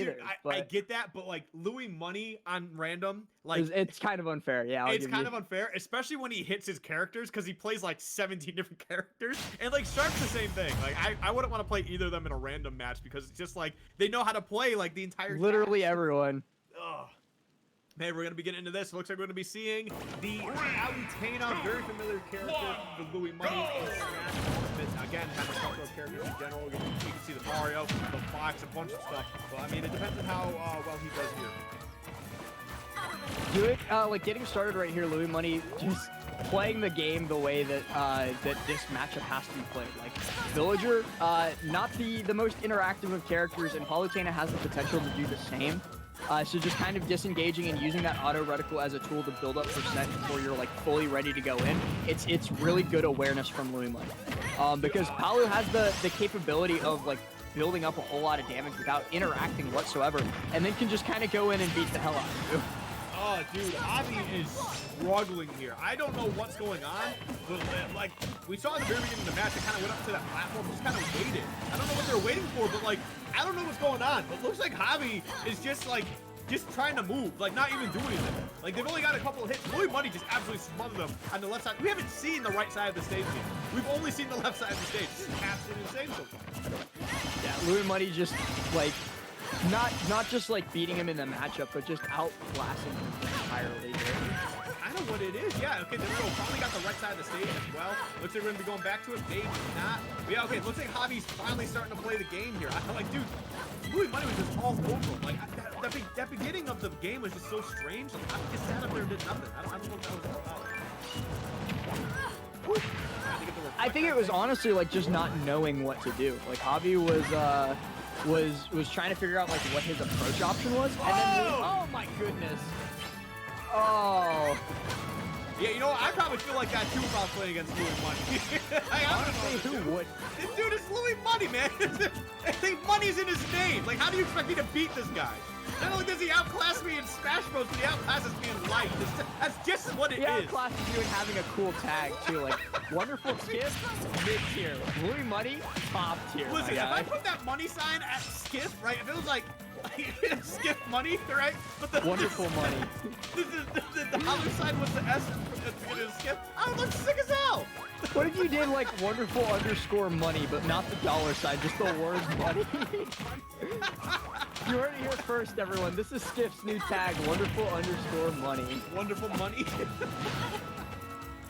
either. Dude, I get that, but like Louis Money on random, like it's kind of unfair. Yeah, it's kind of unfair, especially when he hits his characters because he plays like 17 different characters, and like Sharp's the same thing. Like I wouldn't want to play either of them in a random match because it's just like they know how to play like the entire literally everyone. Ugh. Man, we're going to be getting into this. It looks like we're going to be seeing the Palutena, very familiar character for Louis Money in Smash. Again, kind of cultural characters in general. You can see the Mario, the Fox, a bunch of stuff. So, I mean, it depends on how well he does here. Good, like getting started right here, Louis Money just playing the game the way that that this matchup has to be played. Like Villager, not the most interactive of characters, and Palutena has the potential to do the same. So just kind of disengaging and using that auto reticle as a tool to build up percent before you're like fully ready to go in. It's really good awareness from Louis Money. Because Palu has the capability of like building up a whole lot of damage without interacting whatsoever, and then can just kind of go in and beat the hell out of you. Oh, dude, Javi is struggling here. I don't know what's going on, but like we saw at the very beginning of the match, they kind of went up to that platform, just kind of waited. I don't know what they're waiting for, but like I don't know what's going on. But it looks like Javi is just trying to move, like not even doing anything. Like they've only got a couple of hits. Louis Money just absolutely smothered them on the left side. We haven't seen the right side of the stage yet. We've only seen the left side of the stage. This is absolutely insane so far. Yeah, Louis Money just like not just like beating him in the matchup, but just outclassing him entirely. I know what it is. Yeah, okay, there we go. Finally got the right side of the stage as well. Looks like we're going to be going back to it. Maybe not. But yeah, okay, looks like Javi's finally starting to play the game here. I'm like, dude, Louis Money was just all over him. Like, that beginning of the game was just so strange. Like, Javi just sat up there and did nothing. I don't know what that was about. I think it was honestly like just not knowing what to do. Like Javi was trying to figure out like what his approach option was, and then oh my goodness. Oh. Yeah, you know what? I probably feel like that too about playing against Louis Money. Honestly, who would? This dude is Louis Money, man. I think money's in his name. Like, how do you expect me to beat this guy? Not only does he outclass me in Smash Bros, but he outclasses me in life. That's just what it is. He outclasses you in having a cool tag, too. Like, wonderful Skiff, mid-tier. Louis Money, top tier. Listen, if I put that money sign at Skiff, right, if it was like Skiff Money, right? But the wonderful money. The dollar sign was the S at the beginning of Skiff. I would look sick as hell. What if you did like wonderful underscore money, but not the dollar sign, just the word money? You heard it here first, everyone. This is Skiff's new tag, wonderful underscore money. Wonderful money?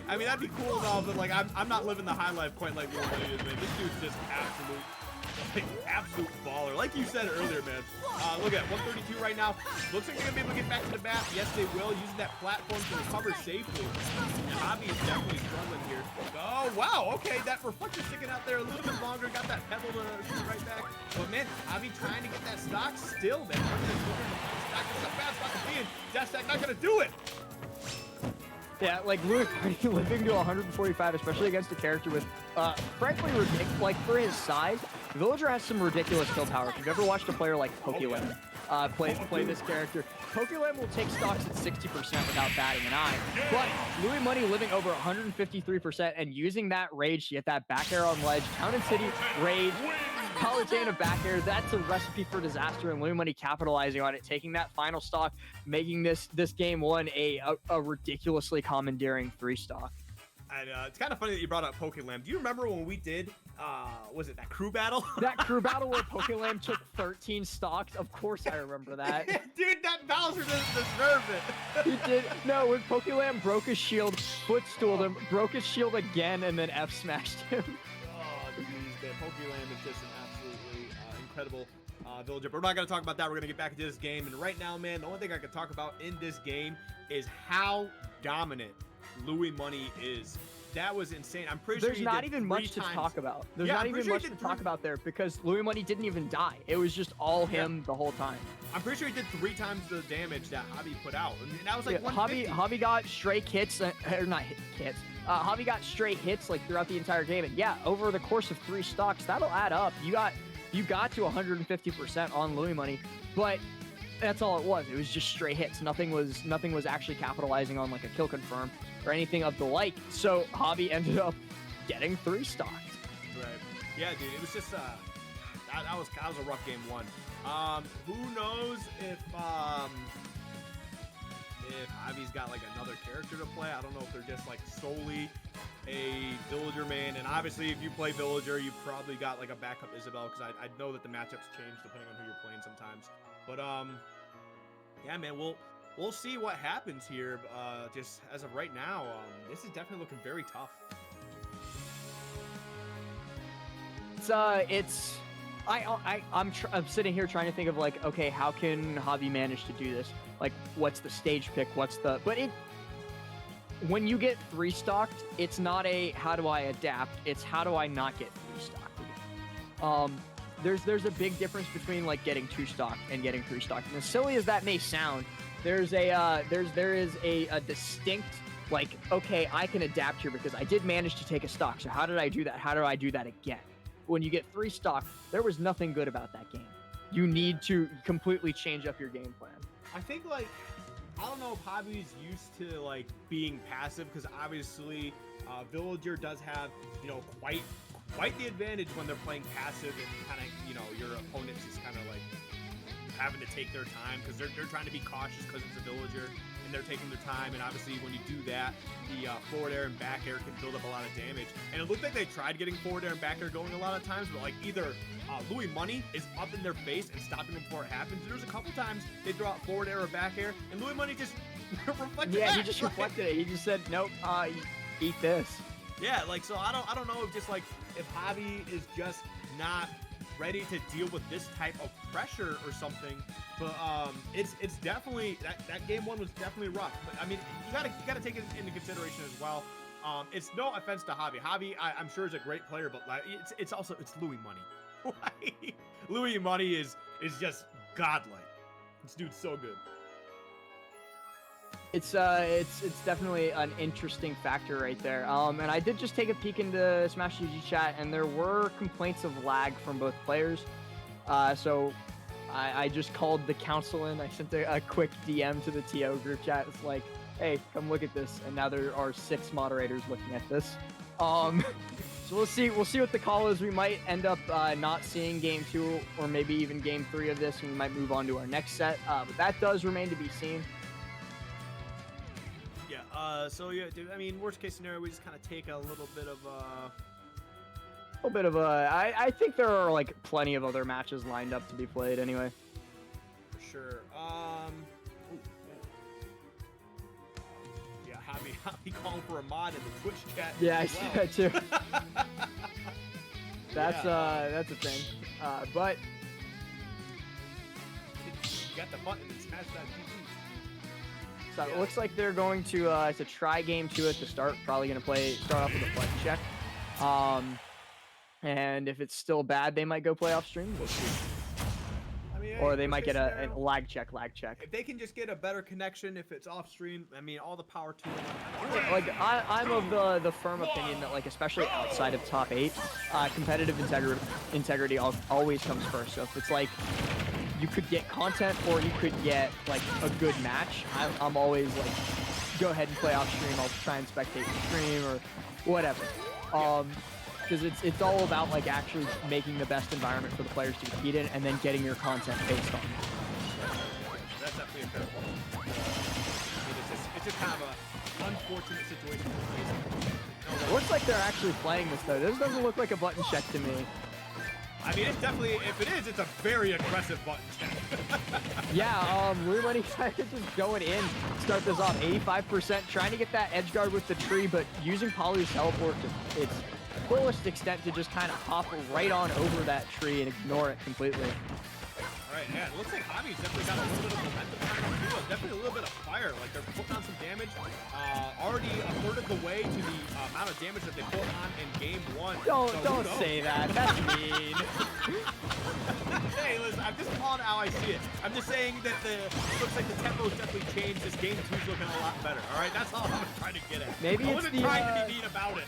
I mean, that'd be cool and all, but like, I'm not living the high life quite like Louis Money is, man. This dude's just absolute baller. Like you said earlier, man. Look at 132 right now. Looks like they're gonna be able to get back to the map. Yes, they will, using that platform to recover safely. And Javi is definitely struggling here. Oh, wow. Okay, that reflector sticking out there a little bit longer. Got that pebble to shoot right back. But man, Javi trying to get that stock still, man. Stock is a bad spot to be in. Dash Tag not gonna do it. Yeah, like Louis living to 145, especially against a character with, frankly, like for his size, Villager has some ridiculous kill power. If you've ever watched a player like Pokelam play this character, Pokelam will take stocks at 60% without batting an eye. But Louis Money living over 153% and using that rage to get that back air on ledge, Town & City, rage, Palutena back air, that's a recipe for disaster, and Louis Money capitalizing on it, taking that final stock, making this game one a ridiculously commandeering 3 stock. And it's kind of funny that you brought up Pokelam. Do you remember when we did, was it that crew battle? That crew battle where Pokelam took 13 stocks? Of course I remember that. Dude, that Bowser doesn't deserve it. He did. No, when Pokelam broke his shield, footstooled him, broke his shield again, and then F-smashed him. Oh, jeez, man. Pokelam is just an absolutely incredible villager. But we're not going to talk about that. We're going to get back into this game. And right now, man, the only thing I can talk about in this game is how dominant Louis Money is. That was insane. I'm pretty sure there's not even much to talk about. There's not even much to talk about there because Louis Money didn't even die. It was just all him the whole time. I'm pretty sure he did 3 times the damage that Javi put out. And that was like 150. Javi got straight hits, or not hits. Javi got straight hits like throughout the entire game. And yeah, over the course of 3 stocks, that'll add up. You got to 150% on Louis Money, but that's all it was. It was just straight hits. Nothing was actually capitalizing on like a kill confirm or anything of the like. So Javi ended up getting 3 stocks. Right. Yeah, dude. It was just that was a rough game one. Who knows if Javi's got like another character to play? I don't know if they're just like solely a villager main, and obviously if you play villager, you probably got like a backup Isabel, because I know that the matchups change depending on who you're playing sometimes. But yeah, man, we'll see what happens here. Just as of right now, this is definitely looking very tough. I'm sitting here trying to think of like, okay, how can Javi manage to do this? Like, what's the stage pick? When you get 3-stocked, it's not a how do I adapt, it's how do I not get 3-stocked again. There's a big difference between like getting 2-stocked and getting 3-stocked. And as silly as that may sound, there is a distinct like, okay, I can adapt here because I did manage to take a stock. So how did I do that? How do I do that again? When you get 3-stocked, there was nothing good about that game. You need to completely change up your game plan. I think like, I don't know if Javi's used to like being passive, because obviously Villager does have, you know, quite the advantage when they're playing passive, and kind of, you know, your opponent's just kind of like having to take their time because they're trying to be cautious because it's a Villager and they're taking their time. And obviously when you do that, the forward air and back air can build up a lot of damage. And it looked like they tried getting forward air and back air going a lot of times, but like either Louis Money is up in their face and stopping them before it happens. There was a couple times they throw out forward air or back air, and Louis Money just reflected. Yeah, back, he just reflected it. He just said, nope, eat this. Yeah, like, so I don't know if just like if Javi is just not ready to deal with this type of pressure or something. But it's definitely that game one was definitely rough. But I mean, you gotta take it into consideration as well. It's no offense to Javi. Javi, I'm sure is a great player, but like it's also Louis Money. Louis Money is just godlike. This dude's so good. It's definitely an interesting factor right there. And I did just take a peek into Smash GG chat, and there were complaints of lag from both players. So I just called the council in. I sent a quick DM to the TO group chat. It's like, hey, come look at this. And now there are 6 moderators looking at this. So we'll see what the call is. We might end up not seeing game 2 or maybe even game 3 of this, and we might move on to our next set. But that does remain to be seen. Yeah, so yeah, dude, I mean, worst case scenario, we just kind of take a little bit of I think there are like plenty of other matches lined up to be played anyway. For sure. Yeah, Javi calling for a mod in the Twitch chat. Yeah, I see that too. That's a thing. But you got the button and smash that GG. So it looks like they're going to try game 2 at the start. Probably going to start off with a button check. And if it's still bad, they might go play off stream. We'll see. I mean, or they might get a lag check. If they can just get a better connection, if it's off stream, I mean, all the power to them. Like I'm of the firm opinion that, like, especially outside of top 8, competitive integrity always comes first. So if it's like you could get content or you could get like a good match, I'm always like, go ahead and play off stream. I'll try and spectate the stream or whatever. Because it's all about like actually making the best environment for the players to compete in, and then getting your content based on it. That's definitely a fair point. I mean, it's just kind of a unfortunate situation. It looks like they're actually playing this though. This doesn't look like a button check to me. I mean, it's definitely, if it is, it's a very aggressive button check. Yeah, Louis Money just going in, start this off 85%, trying to get that edge guard with the tree, but using Palu's teleport to its fullest extent to just kind of hop right on over that tree and ignore it completely. All right, yeah, it looks like Javi's definitely got a little bit of momentum behind him too. Definitely a little bit of fire. Like, they're putting on some damage. Already a third of the way to the amount of damage that they put on in game 1. Don't say that. That's mean. Hey, listen, I'm just calling how I see it. I'm just saying that it looks like the tempo's definitely changed. This game 2's looking a lot better. All right, that's all I'm trying to get at. Maybe I wasn't trying to be mean about it.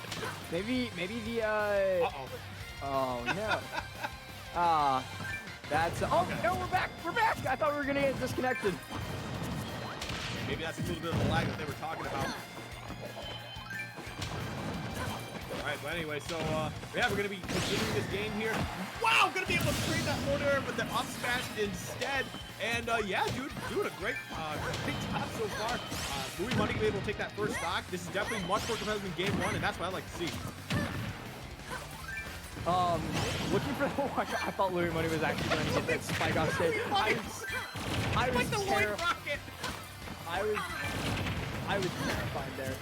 Maybe the Uh-oh. Oh no. That's okay. No, we're back. I thought we were gonna get disconnected. Maybe that's a little bit of the lag that they were talking about. All right, but anyway, so yeah, we're gonna be continuing this game here. Wow, gonna be able to trade that forward air with the up smash instead. And yeah, dude, doing a great job so far. Louis Money able to take that first stock. This is definitely much more competitive than game one, and that's what I like to see. Looking for the I thought Louis Money was actually going to get that spike off stage. I was like the Lloyd Rocket. I was terrified there.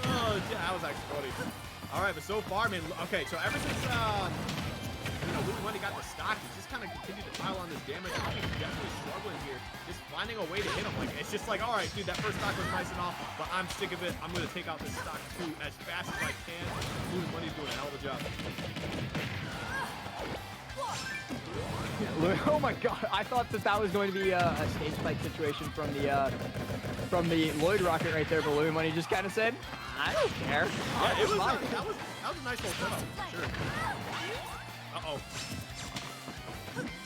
Oh, yeah, that was actually funny. All right, but so far, man. Okay, so ever since Louis Money got the stock, he's just kind of continued to pile on this damage. I think he's definitely struggling here, just finding a way to hit him. Like it's just like, all right, dude, that first stock was nice and all, but I'm sick of it. I'm gonna take out this stock too as fast as I can. Louis Money's doing a hell of a job. Oh my god, I thought that was going to be a stage spike situation from the Lloyd Rocket right there, but Louis Money just kind of said, I don't care. Yeah, it was that was a nice little setup, for sure. Uh-oh.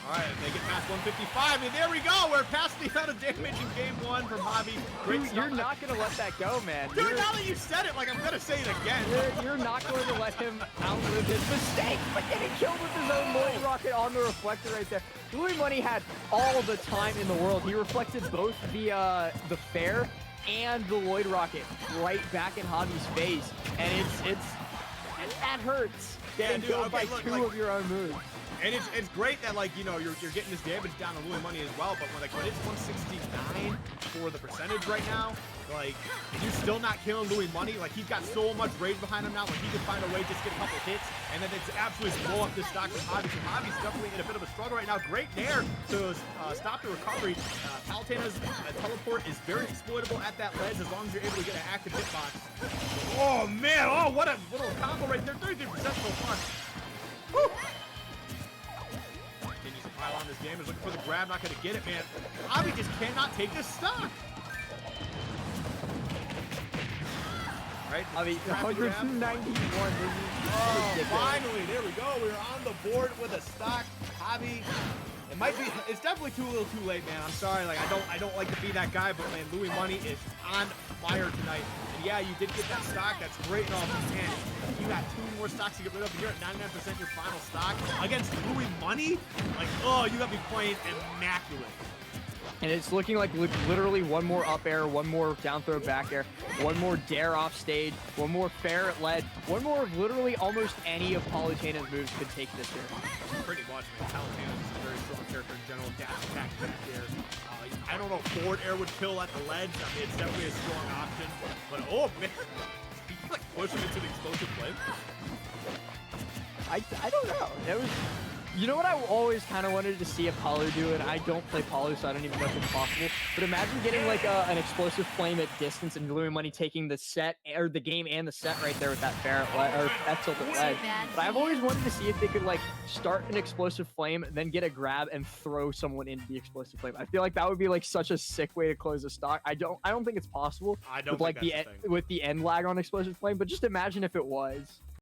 All right, they get past 155, and there we go. We're past the amount of damage in game one from Javi. Great Dude, you're not going to let that go, man. Dude, now that you said it, like I'm going to say it again. You're not going to let him outlive his mistake by getting killed with his own Lloyd Rocket on the reflector right there. Louis Money had all the time in the world. He reflected both the fair and the Lloyd Rocket right back in Javi's face, and that hurts. Getting killed by two of your own moves. And it's great that, like, you know, you're getting this damage down to Louis Money as well, but when it's 169 for the percentage right now, like, and you're still not killing Louis Money, like, he's got so much rage behind him now, like, he can find a way just get a couple hits, and then it's absolutely blow up this stock from Javi. So Javi's definitely in a bit of a struggle right now. Great nair to stop the recovery. Palutena's teleport is very exploitable at that ledge as long as you're able to get an active hitbox. Oh, man, oh, what a little combo right there, 33% so far. Woo! Pile on this game is looking for the grab, not going to get it, man. Javi just cannot take this stock. Right? Javi, 191. Oh, finally, there we go. We're on the board with a stock. Javi, it's definitely too little too late, man. I'm sorry, like I don't like to be that guy, but man, Louis Money is on fire tonight. And yeah, you did get that stock. That's great and all, but man, you got two more stocks to get rid of, and you're at 99% your final stock against Louis Money. Like, oh, you got to be playing immaculate. And it's looking like literally one more up air, one more down throw back air, one more dare off stage, one more fair at lead, one more of literally almost any of Palutena's moves could take this here. Pretty much, man. Palutena is a very strong character in general. Dash attack back there. I don't know if forward air would kill at the ledge. I mean, it's definitely a strong option. But oh man, he like pushing into the explosive flame. I don't know. It was. You know what I always kind of wanted to see a Palu do, and I don't play Palu, so I don't even know if it's possible. But imagine getting like an explosive flame at distance and Louis Money taking the set or the game and the set right there with that fair or that tilted ledge. But I've always wanted to see if they could like start an explosive flame, then get a grab and throw someone into the explosive flame. I feel like that would be like such a sick way to close a stock. I don't think it's possible. I don't with like think with the end lag on explosive flame, but just imagine if it was.